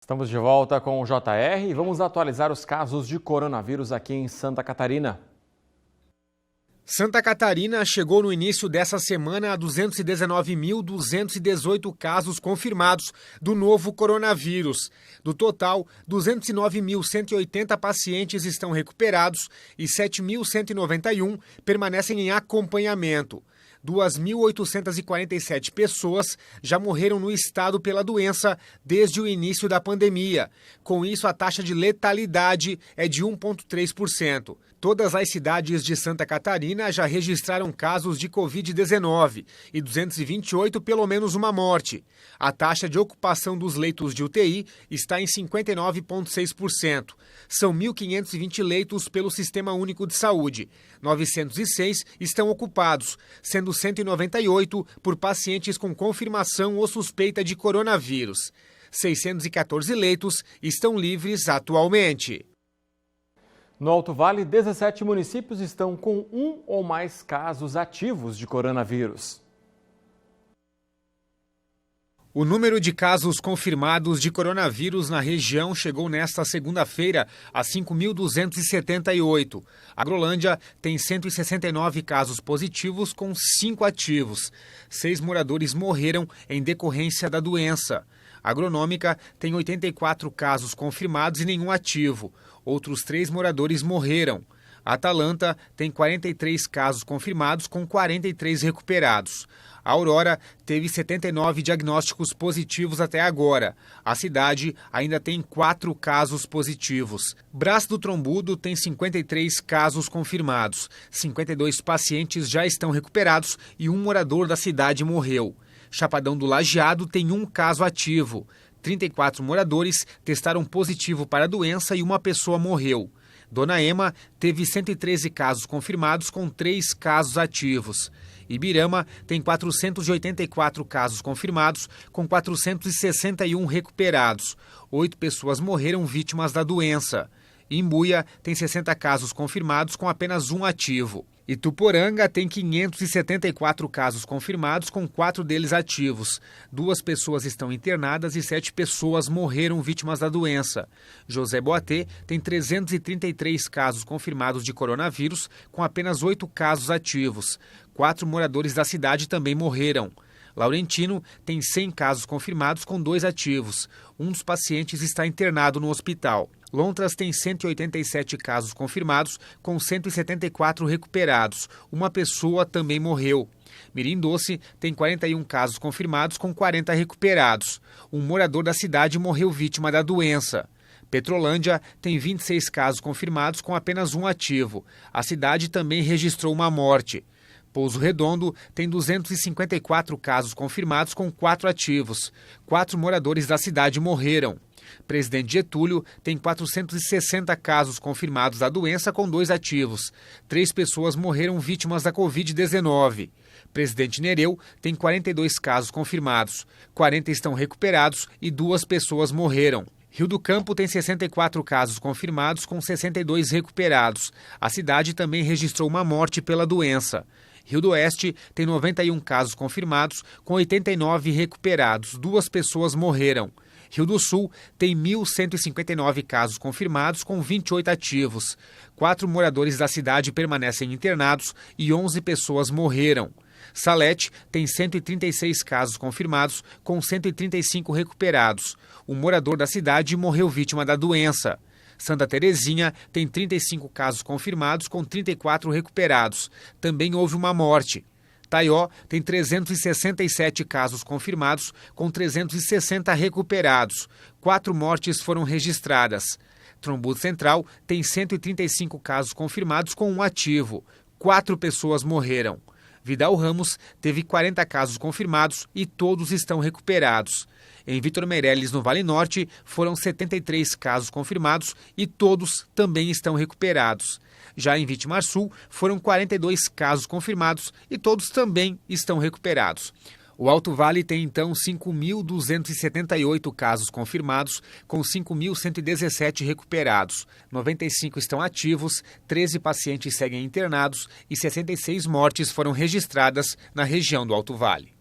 Estamos de volta com o JR e vamos atualizar os casos de coronavírus aqui em Santa Catarina. Santa Catarina chegou no início dessa semana a 219.218 casos confirmados do novo coronavírus. Do total, 209.180 pacientes estão recuperados e 7.191 permanecem em acompanhamento. 2.847 pessoas já morreram no estado pela doença desde o início da pandemia. Com isso, a taxa de letalidade é de 1,3%. Todas as cidades de Santa Catarina já registraram casos de Covid-19 e 228 pelo menos uma morte. A taxa de ocupação dos leitos de UTI está em 59,6%. São 1.520 leitos pelo Sistema Único de Saúde. 906 estão ocupados, sendo 198 por pacientes com confirmação ou suspeita de coronavírus. 614 leitos estão livres atualmente. No Alto Vale, 17 municípios estão com um ou mais casos ativos de coronavírus. O número de casos confirmados de coronavírus na região chegou nesta segunda-feira a 5.278. Agrolândia tem 169 casos positivos com 5 ativos. 6 moradores morreram em decorrência da doença. Agronômica tem 84 casos confirmados e nenhum ativo. Outros 3 moradores morreram. Atalanta tem 43 casos confirmados com 43 recuperados. A Aurora teve 79 diagnósticos positivos até agora. A cidade ainda tem 4 casos positivos. Braço do Trombudo tem 53 casos confirmados. 52 pacientes já estão recuperados e um morador da cidade morreu. Chapadão do Lajeado tem 1 caso ativo. 34 moradores testaram positivo para a doença e uma pessoa morreu. Dona Ema teve 113 casos confirmados com 3 casos ativos. Ibirama tem 484 casos confirmados com 461 recuperados. 8 pessoas morreram vítimas da doença. Imbuia tem 60 casos confirmados com apenas 1 ativo. Ituporanga tem 574 casos confirmados, com 4 deles ativos. 2 pessoas estão internadas e 7 pessoas morreram vítimas da doença. José Boatê tem 333 casos confirmados de coronavírus, com apenas 8 casos ativos. 4 moradores da cidade também morreram. Laurentino tem 100 casos confirmados com 2 ativos. Um dos pacientes está internado no hospital. Lontras tem 187 casos confirmados, com 174 recuperados. Uma pessoa também morreu. Mirim Doce tem 41 casos confirmados, com 40 recuperados. Um morador da cidade morreu vítima da doença. Petrolândia tem 26 casos confirmados, com apenas 1 ativo. A cidade também registrou uma morte. Pouso Redondo tem 254 casos confirmados com 4 ativos. 4 moradores da cidade morreram. Presidente Getúlio tem 460 casos confirmados da doença com 2 ativos. 3 pessoas morreram vítimas da Covid-19. Presidente Nereu tem 42 casos confirmados. 40 estão recuperados e 2 pessoas morreram. Rio do Campo tem 64 casos confirmados com 62 recuperados. A cidade também registrou uma morte pela doença. Rio do Oeste tem 91 casos confirmados, com 89 recuperados. 2 pessoas morreram. Rio do Sul tem 1.159 casos confirmados, com 28 ativos. 4 moradores da cidade permanecem internados e 11 pessoas morreram. Salete tem 136 casos confirmados, com 135 recuperados. Um morador da cidade morreu vítima da doença. Santa Terezinha tem 35 casos confirmados, com 34 recuperados. Também houve uma morte. Taió tem 367 casos confirmados, com 360 recuperados. 4 mortes foram registradas. Trombudo Central tem 135 casos confirmados, com 1 ativo. 4 pessoas morreram. Vidal Ramos teve 40 casos confirmados e todos estão recuperados. Em Vitor Meireles, no Vale Norte, foram 73 casos confirmados e todos também estão recuperados. Já em Vitimar Sul, foram 42 casos confirmados e todos também estão recuperados. O Alto Vale tem, então, 5.278 casos confirmados, com 5.117 recuperados. 95 estão ativos, 13 pacientes seguem internados e 66 mortes foram registradas na região do Alto Vale.